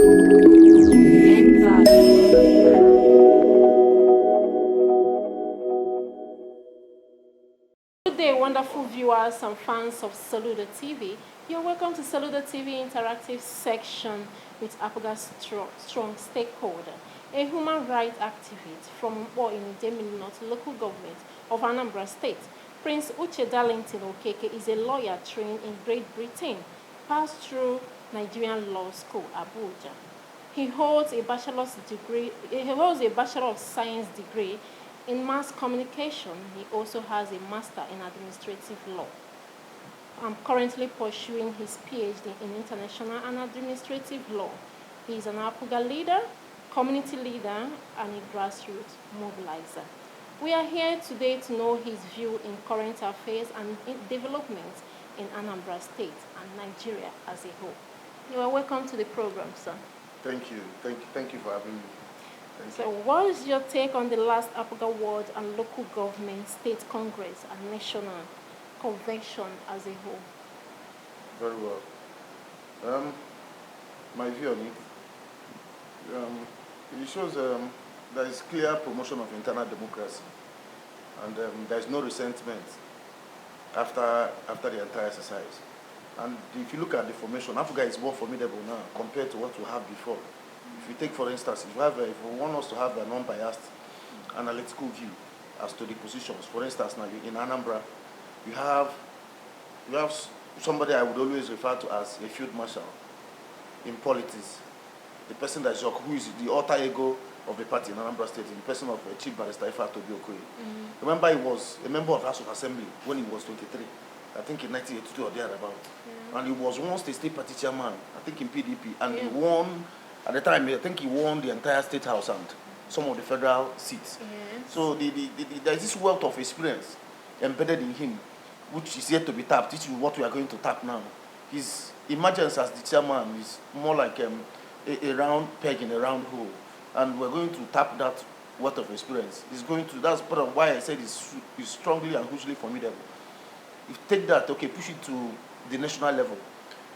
Good day, wonderful viewers and fans of Soludo TV. You're welcome to Soludo TV Interactive section with Apuga's strong stakeholder, a human rights activist from Mpo in Idemili North local government of Anambra State. Prince Uche Darlington Okeke is a lawyer trained in Great Britain, passed through Nigerian Law School, Abuja. He holds a Bachelor of Science degree in mass communication. He also has a master in administrative law. I'm currently pursuing his PhD in international and administrative law. He is an Apuga leader, community leader, and a grassroots mobilizer. We are here today to know his view in current affairs and developments in Anambra State and Nigeria as a whole. You are welcome to the program, sir. Thank you. Thank you for having me. So what is your take on the last Apuga Ward and local government, state congress, and national convention as a whole? Very well. My view on it, it shows there is clear promotion of internal democracy, and there is no resentment after the entire exercise. And if you look at the formation, Apuga is more formidable now compared to what we have before. If you take, for instance, if we want us to have a non-biased analytical view as to the positions, for instance, now in Anambra, you have somebody I would always refer to as a field marshal in politics, the person that who is the alter ego of the party in Anambra State, in the person of Chief Barrister Okeke. Remember, he was a member of the House of Assembly when he was 23. I think in 1982 or thereabout. Yeah. And he was once the state party chairman, I think in PDP, and he won, at the time, I think he won the entire state house and some of the federal seats. Yes. So there's this wealth of experience embedded in him, which is yet to be tapped, which is what we are going to tap now. His emergence as the chairman is more like a round peg in a round hole. And we're going to tap that wealth of experience. That's part of why I said he's strongly and hugely formidable. You take that, okay, push it to the national level.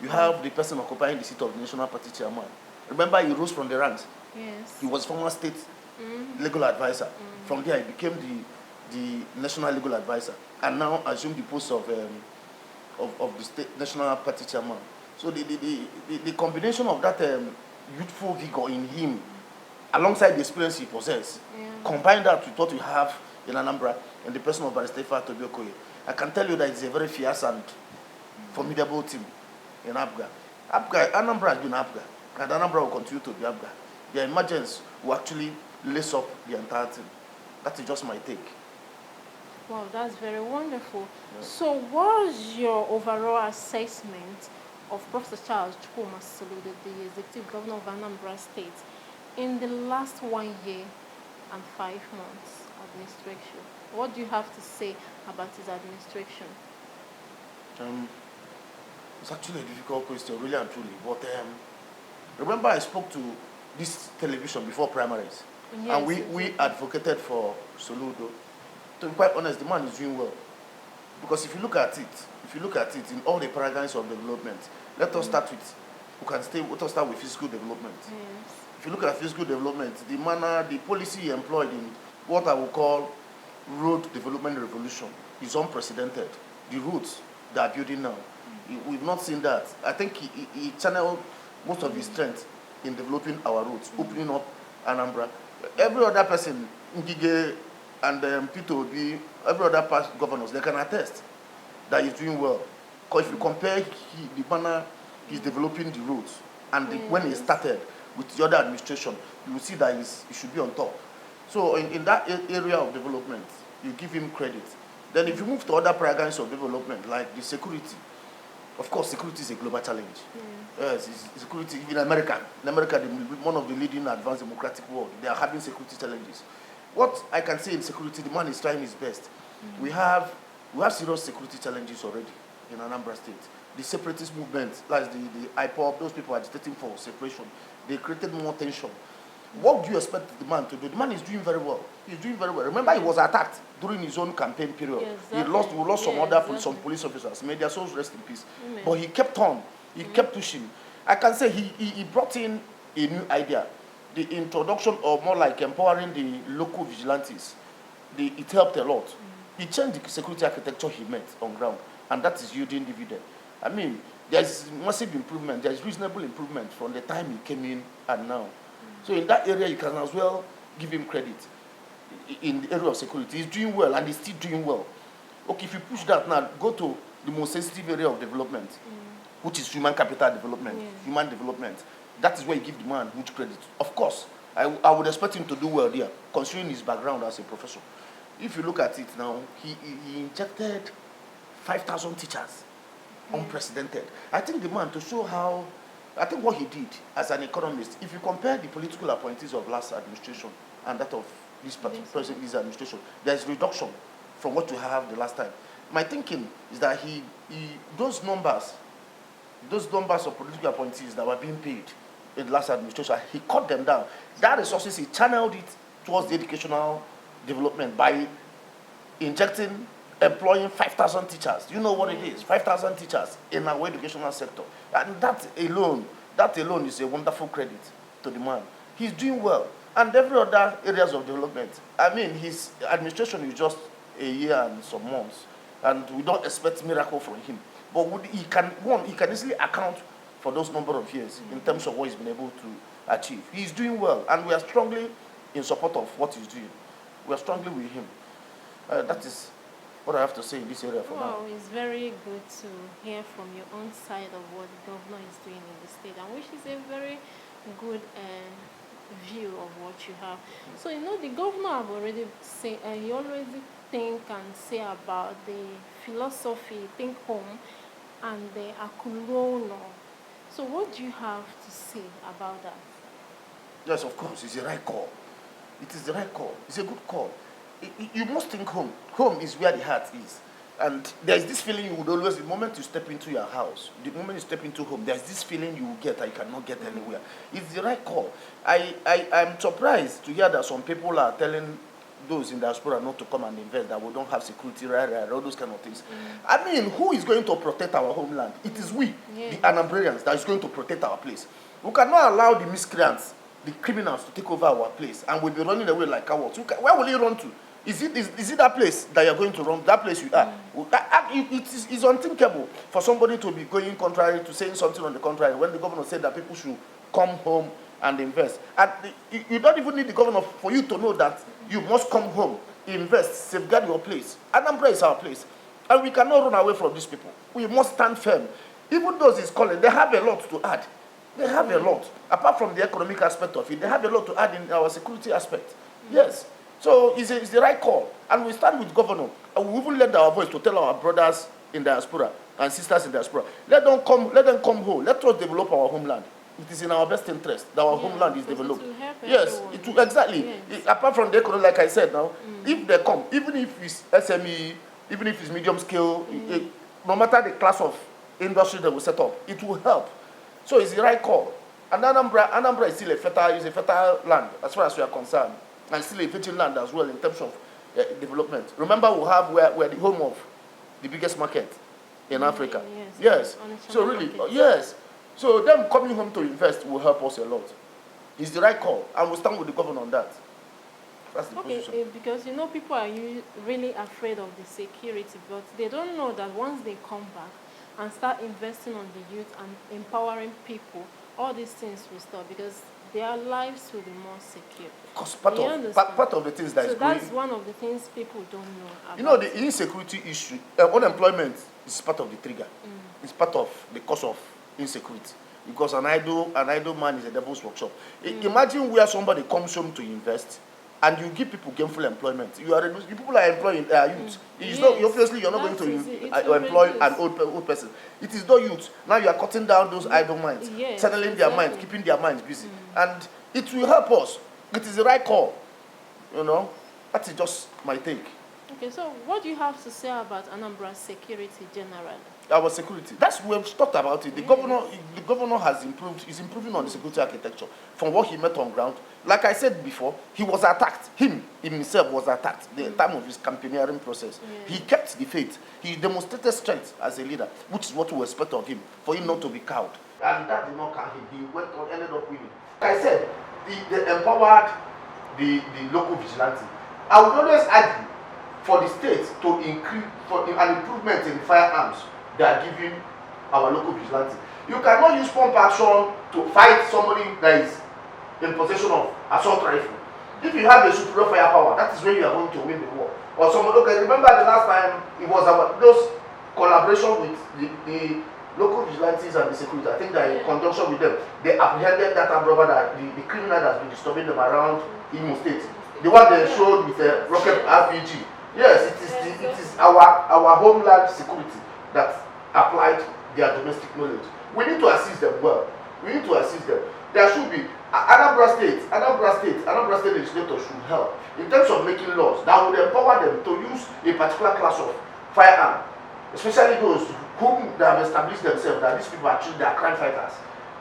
You have the person occupying the seat of the national party chairman. Remember, he rose from the ranks. Yes. He was former state legal advisor. From there, he became the national legal advisor, and now assumed the post of the state national party chairman. So the combination of that youthful vigor in him, alongside the experience he possesses, combine that with what we have in Anambra and the person of Barrister Okeke, I can tell you that it's a very fierce and formidable team in Apuga. Anambra has been Apuga, and Anambra will continue to be Apuga. Their emergence will actually lace up the entire team. That is just my take. Wow, that's very wonderful. Yeah. So what was your overall assessment of Professor Charles Chukwuma Soludo, the executive governor of Anambra State, in the last 1 year and 5 months administration? What do you have to say about his administration? It's actually a difficult question, really and truly. But remember, I spoke to this television before primaries, yes, and we advocated for Soludo. To be quite honest, the man is doing well. Because if you look at it in all the paradigms of development, let us start with physical development. Yes. If you look at physical development, the policy employed in what I will call road development revolution is unprecedented. The roads they are building now, we've not seen that. I think he channeled most of his strength in developing our roads, opening up Anambra. Every other person, Ngige and Peter Obi, every other past governors, they can attest that he's doing well. Because if you compare the manner he's developing the roads and when he started with the other administration, you will see that he should be on top. So in that area of development, you give him credit. Then if you move to other paradigms of development, like the security, of course, security is a global challenge. Yes, security in America. In America, one of the leading advanced democratic world, they are having security challenges. What I can say in security, the man is trying his best. We have serious security challenges already in Anambra State. The separatist movement, like the IPOB, those people agitating for separation, they created more tension. What do you expect the man to do? The man is doing very well. He's doing very well. Remember, he was attacked during his own campaign period. Yeah, exactly. We lost some police officers. May their souls rest in peace. Amen. But he kept on. He kept pushing. I can say he brought in a new idea. The introduction, or more like empowering the local vigilantes, it helped a lot. He changed the security architecture he met on ground, and that is yielding dividend. I mean, there's massive improvement, there's reasonable improvement from the time he came in and now. So in that area, you can as well give him credit. In the area of security, he's doing well, and he's still doing well. Okay, if you push that now, go to the most sensitive area of development, which is human capital development, human development. That is where you give the man huge credit. Of course, I would expect him to do well there, considering his background as a professor. If you look at it now, he injected 5,000 teachers, unprecedented. I think the man, to show how, I think what he did as an economist, if you compare the political appointees of last administration and that of this this administration, there's reduction from what you have the last time. My thinking is that those numbers of political appointees that were being paid in the last administration, he cut them down. That resources, he channeled it towards the educational development by employing 5,000 teachers. You know what it is? 5,000 teachers in our educational sector. And that alone is a wonderful credit to the man. He's doing well. And every other areas of development. I mean, his administration is just a year and some months, and we don't expect miracle from him. But he can easily account for those number of years in terms of what he's been able to achieve. He's doing well, and we are strongly in support of what he's doing. We are strongly with him. That is what I have to say in this area for now. Well, it's very good to hear from your own side of what the governor is doing in the state, and which is a very good view of what you have. So, the governor have already said, he always think and say about the philosophy, think home, and the akulono. So what do you have to say about that? Yes, of course, it's the right call. It is the right call. It's a good call. You must think home. Home is where the heart is. And there's this feeling you would always, the moment you step into your house, the moment you step into home, there's this feeling you will get that you cannot get anywhere. It's the right call. I'm surprised to hear that some people are telling those in diaspora not to come and invest, that we don't have security, right, all those kind of things. I mean, who is going to protect our homeland? It is we, the Anambrians, that is going to protect our place. We cannot allow the miscreants, the criminals, to take over our place, and we'll be running away like cowards. Where will you run to? Is it that place that you're going to run? That place you are? It's unthinkable for somebody to be going contrary, to saying something on the contrary, when the governor said that people should come home and invest. And you don't even need the governor for you to know that you must come home, invest, safeguard your place. Anambra is our place. And we cannot run away from these people. We must stand firm. Even those he's calling, they have a lot to add. They have a lot. Apart from the economic aspect of it, they have a lot to add in our security aspect. Yes. So it's the right call. And we stand with governor. And we even lend our voice to tell our brothers in diaspora and sisters in diaspora, let them come home. Let us develop our homeland. It is in our best interest that our homeland is developed. Yes, it will, exactly. Yes. Apart from the economy, like I said now, if they come, even if it's SME, even if it's medium scale, no matter the class of industry that we set up, it will help. So it's the right call. And Anambra is still a fertile land as far as we are concerned, and still a fertile land as well in terms of development. Remember, we're the home of the biggest market in Africa. Yes. So really, yes. So them coming home to invest will help us a lot. It's the right call, and we'll stand with the governor on that. That's the position. Because people are really afraid of the security, but they don't know that once they come back and start investing on the youth and empowering people, all these things will stop because their lives will be more secure. Because part of the things that is going... So that's one of the things people don't know about. The insecurity issue, unemployment is part of the trigger. It's part of the cause of insecurity. Because an idle man is a devil's workshop. Imagine where somebody comes home to invest and you give people gainful employment. People are employing youth. Obviously, you're not going to employ an old person. It is not youth. Now you are cutting down those idle minds, channeling their minds, keeping their minds busy. And it will help us. It is the right call. That is just my take. Okay, so what do you have to say about Anambra's security generally? our security. That's we've talked about it. The governor has improved. Is improving on the security architecture from what he met on ground. Like I said before, he was attacked. Himself was attacked the time of his campaigning process. He kept the faith. He demonstrated strength as a leader, which is what we expect of him. For him not to be cowed. And that did not cow him. He went on, ended up winning. Like I said, they empowered the local vigilante. I would always argue for the state to increase for an improvement in firearms they are giving our local vigilante. You cannot use pump action to fight somebody that is in possession of assault rifle. If you have a superior firepower, that is when you are going to win the war. Or someone, okay, remember the last time it was about those collaboration with the local vigilantes and the security. I think that in conjunction with them, they apprehended that brother, that the criminal that has been disturbing them around Imo State. The one they showed with a rocket RPG. Yes, it is our homeland security that applied their domestic knowledge. We need to assist them well. We need to assist them. There should be Anambra State legislature should help in terms of making laws that would empower them to use a particular class of firearm, especially those whom they have established themselves that these people actually they are crime fighters.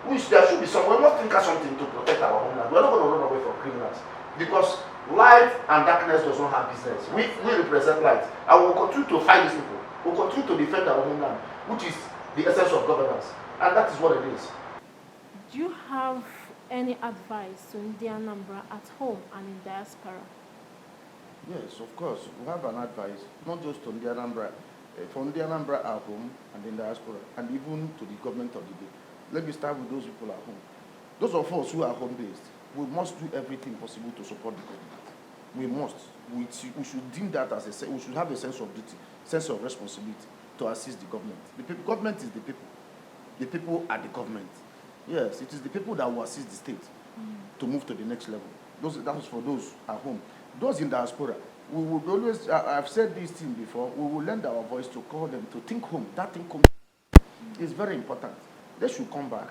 Which there should be some. We must think of something to protect our homeland. We are not going to run away from criminals because light and darkness does not have business. We represent light, and we will continue to fight these people. We will continue to defend our homeland, which is the essence of governance, and that is what it is. Do you have any advice to Indian Anambra at home and in diaspora? Yes, of course. We have an advice, not just to Indian Anambra, from Indian Anambra at home and in diaspora, and even to the government of the day. Let me start with those people at home. Those of us who are home-based, we must do everything possible to support the government. We must. We should deem that as we should have a sense of duty, sense of responsibility to assist the government. The government is the people. The people are the government. Yes, it is the people that will assist the state to move to the next level. That was for those at home. Those in diaspora, we would always, I've said this thing before, we will lend our voice to call them to think home. That think home is very important. They should come back.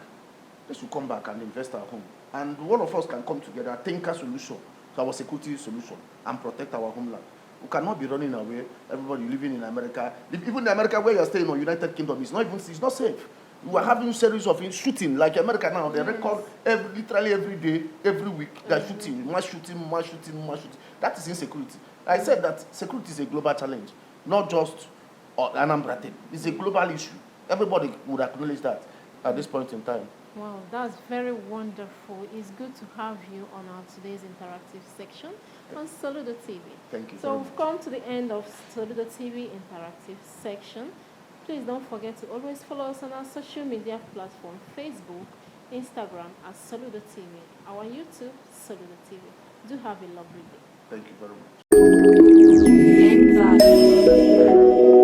They should come back and invest at home. And all of us can come together, think a solution to our security solution and protect our homeland. We cannot be running away. Everybody living in America, even in America where you're staying or United Kingdom, it's not safe. We are having series of shooting like America now. They record literally every day, every week. They're shooting, mass shooting. That is insecurity. I said that security is a global challenge, not just an Anambra thing. It's a global issue. Everybody would acknowledge that at this point in time. Wow, that's very wonderful. It's good to have you on our today's interactive section on Soludo TV. Thank you. So we've come to the end of Soludo TV interactive section. Please don't forget to always follow us on our social media platform, Facebook, Instagram at Soludo TV, our YouTube, Soludo TV. Do have a lovely day. Thank you very much.